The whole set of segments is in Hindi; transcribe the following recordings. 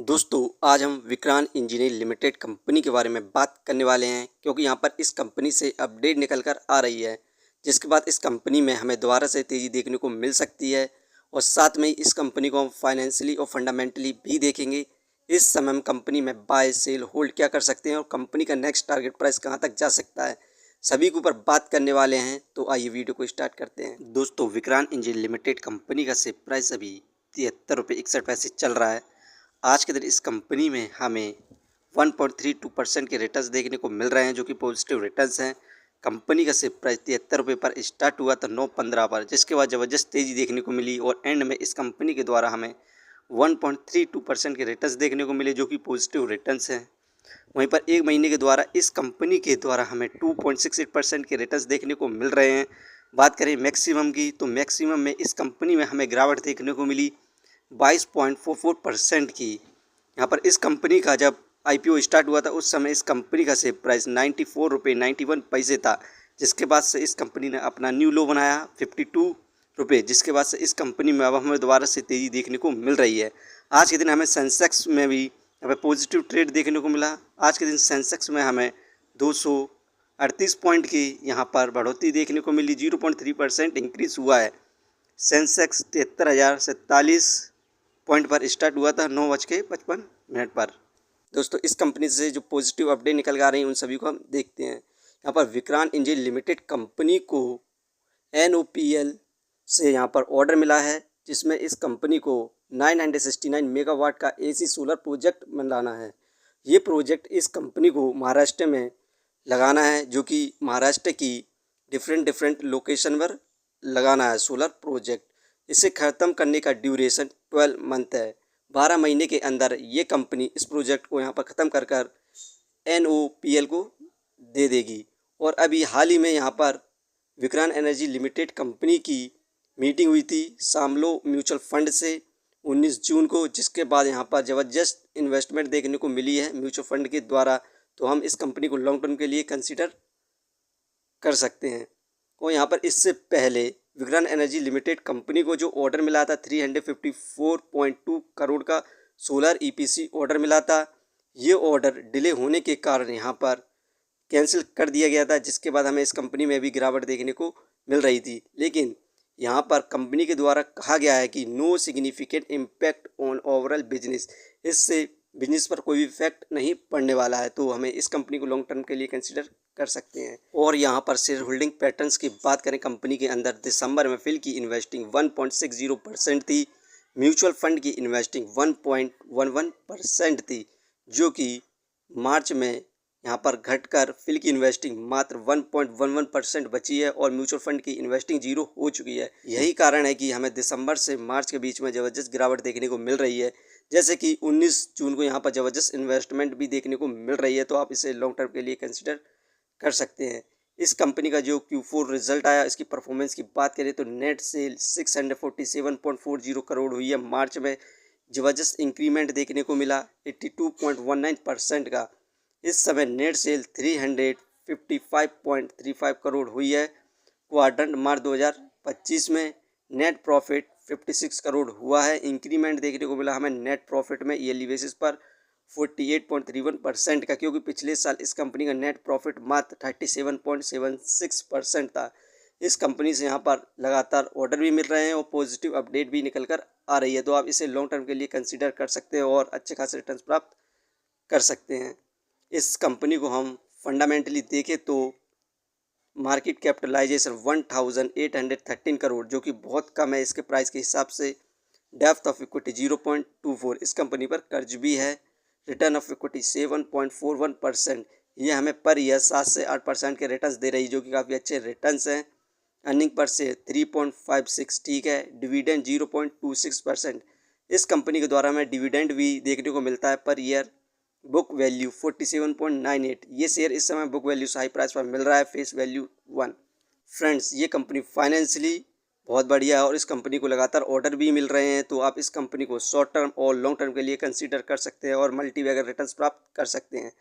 दोस्तों आज हम विक्रांत इंजीनियरिंग लिमिटेड कंपनी के बारे में बात करने वाले हैं क्योंकि यहाँ पर इस कंपनी से अपडेट निकल कर आ रही है जिसके बाद इस कंपनी में हमें दोबारा से तेज़ी देखने को मिल सकती है और साथ में ही इस कंपनी को हम फाइनेंशियली और फंडामेंटली भी देखेंगे। इस समय हम कंपनी में बाय सेल होल्ड क्या कर सकते हैं और कंपनी का नेक्स्ट टारगेट प्राइस कहाँ तक जा सकता है, सभी के ऊपर बात करने वाले हैं। तो आइए वीडियो को स्टार्ट करते हैं। दोस्तों विक्रांत इंजीनियरिंग लिमिटेड कंपनी का शेयर प्राइस अभी 73 रुपये 61 पैसे चल रहा है। आज के दिन इस कंपनी में हमें 1.32% के रिटर्न्स देखने को मिल रहे हैं जो कि पॉजिटिव रिटर्न्स हैं। कंपनी का शेयर प्राइस 73 रुपये पर स्टार्ट हुआ था 9.15 पर, जिसके बाद ज़बरदस्त तेज़ी देखने को मिली और एंड में इस कंपनी के द्वारा हमें 1.32% के रिटर्न्स देखने को मिले जो कि पॉजिटिव रिटर्न्स हैं। वहीं पर एक महीने के द्वारा इस कंपनी के द्वारा हमें 2.68% के रिटर्न्स देखने को मिल रहे हैं। बात करें मैक्सिमम की तो मैक्सिमम में इस कंपनी में हमें गिरावट देखने को मिली 22.44% की। यहाँ पर इस कंपनी का जब आईपीओ स्टार्ट हुआ था उस समय इस कंपनी का शेयर प्राइस 94 रुपये 91 पैसे था, जिसके बाद से इस कंपनी ने अपना न्यू लो बनाया 52 रुपये, जिसके बाद से इस कंपनी में अब हमें दोबारा से तेज़ी देखने को मिल रही है। आज के दिन हमें सेंसेक्स में भी हमें पॉजिटिव ट्रेड देखने को मिला। आज के दिन सेंसेक्स में हमें 238 पॉइंट की यहाँ पर बढ़ोतरी देखने को मिली, 0.3% इंक्रीज़ हुआ है। सेंसेक्स 73,047 पॉइंट पर स्टार्ट हुआ था 9:55 पर। दोस्तों इस कंपनी से जो पॉजिटिव अपडेट निकल कर आ रही हैं उन सभी को हम देखते हैं। यहाँ पर विक्रांत इंजीनियरिंग लिमिटेड कंपनी को NOPL से यहाँ पर ऑर्डर मिला है जिसमें इस कंपनी को 969 मेगावाट का AC सोलर प्रोजेक्ट बनाना है। ये प्रोजेक्ट इस कंपनी को महाराष्ट्र में लगाना है जो कि महाराष्ट्र की डिफरेंट लोकेशन पर लगाना है सोलर प्रोजेक्ट। इसे ख़त्म करने का ड्यूरेशन 12 मंथ है। 12 महीने के अंदर ये कंपनी इस प्रोजेक्ट को यहाँ पर ख़त्म कर NOPL को दे देगी। और अभी हाल ही में यहाँ पर विक्रांत एनर्जी लिमिटेड कंपनी की मीटिंग हुई थी सामलो म्यूचुअल फंड से 19 जून को, जिसके बाद यहाँ पर ज़बरदस्त इन्वेस्टमेंट देखने को मिली है म्यूचुअल फंड के द्वारा। तो हम इस कंपनी को लॉन्ग टर्म के लिए कंसीडर कर सकते हैं। और यहाँ पर इससे पहले विक्रांत एनर्जी लिमिटेड कंपनी को जो ऑर्डर मिला था 354.2 करोड़ का सोलर EPC ऑर्डर मिला था। ये ऑर्डर डिले होने के कारण यहाँ पर कैंसिल कर दिया गया था, जिसके बाद हमें इस कंपनी में भी गिरावट देखने को मिल रही थी। लेकिन यहाँ पर कंपनी के द्वारा कहा गया है कि no significant impact on overall business, इससे बिजनेस पर कोई इफेक्ट नहीं पड़ने वाला है। तो हमें इस कंपनी को लॉन्ग टर्म के लिए कंसिडर कर सकते हैं। और यहाँ पर शेयर होल्डिंग पैटर्न्स की बात करें कंपनी के अंदर, दिसंबर में फिल की इन्वेस्टिंग 1.60% थी, म्यूचुअल फंड की इन्वेस्टिंग 1.11% थी, जो कि मार्च में यहाँ पर घटकर फिल की इन्वेस्टिंग मात्र 1.11% बची है और म्यूचुअल फंड की इन्वेस्टिंग 0 हो चुकी है। यही कारण है कि हमें दिसंबर से मार्च के बीच में ज़बरदस्त गिरावट देखने को मिल रही है। जैसे कि 19 जून को यहाँ पर ज़बरदस्त इन्वेस्टमेंट भी देखने को मिल रही है, तो आप इसे लॉन्ग टर्म के लिए कंसिडर कर सकते हैं। इस कंपनी का जो Q4 रिजल्ट आया, इसकी परफॉर्मेंस की बात करें तो नेट सेल 647.40 करोड़ हुई है। मार्च में ज़बरदस्त इंक्रीमेंट देखने को मिला 82.19% का। इस समय नेट सेल 355.35 करोड़ हुई है। क्वाड्रेंट मार्च 2025 में नेट प्रॉफिट 56 करोड़ हुआ है। इंक्रीमेंट देखने को मिला हमें नेट प्रॉफिट में ईयरली बेसिस पर 48.31% का, क्योंकि पिछले साल इस कंपनी का नेट प्रॉफिट मात्र 37.76% था। इस कंपनी से यहाँ पर लगातार ऑर्डर भी मिल रहे हैं और पॉजिटिव अपडेट भी निकल कर आ रही है, तो आप इसे लॉन्ग टर्म के लिए कंसीडर कर सकते हैं और अच्छे खासे रिटर्न प्राप्त कर सकते हैं। इस कंपनी को हम फंडामेंटली देखें तो मार्केट कैपिटलाइजेशन 1813 करोड़, जो कि बहुत कम है इसके प्राइस के हिसाब से। डेप्थ ऑफ इक्विटी 0.24, इस कंपनी पर कर्ज भी है। रिटर्न ऑफ इक्विटी 7.41%, ये हमें पर ईयर 7 से 8% के रिटर्न्स दे रही, जो कि काफ़ी अच्छे रिटर्न्स हैं। अर्निंग पर शेयर 3.56, ठीक है। डिविडेंड 0.26%, इस कंपनी के द्वारा हमें डिविडेंड भी देखने को मिलता है पर ईयर। बुक वैल्यू 47.98, ये शेयर इस समय बुक वैल्यू से हाई प्राइस पर मिल रहा है, फेस वैल्यू 1। फ्रेंड्स ये कंपनी फाइनेंशियली बहुत बढ़िया है और इस कंपनी को लगातार ऑर्डर भी मिल रहे हैं, तो आप इस कंपनी को शॉर्ट टर्म और लॉन्ग टर्म के लिए कंसीडर कर सकते हैं और मल्टी बैगर रिटर्न्स प्राप्त कर सकते हैं।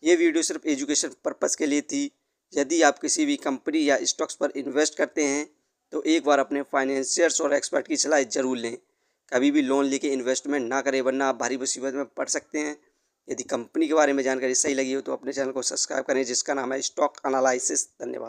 ये वीडियो सिर्फ एजुकेशन पर्पज़ के लिए थी। यदि आप किसी भी कंपनी या स्टॉक्स पर इन्वेस्ट करते हैं तो एक बार अपने फाइनेंशियर्स और एक्सपर्ट की सलाह ज़रूर लें। कभी भी लोन लेके इन्वेस्टमेंट ना करें, वरना आप भारी मुसीबत में पड़ सकते हैं। यदि कंपनी के बारे में जानकारी सही लगी हो तो अपने चैनल को सब्सक्राइब करें, जिसका नाम है स्टॉक एनालिसिस। धन्यवाद।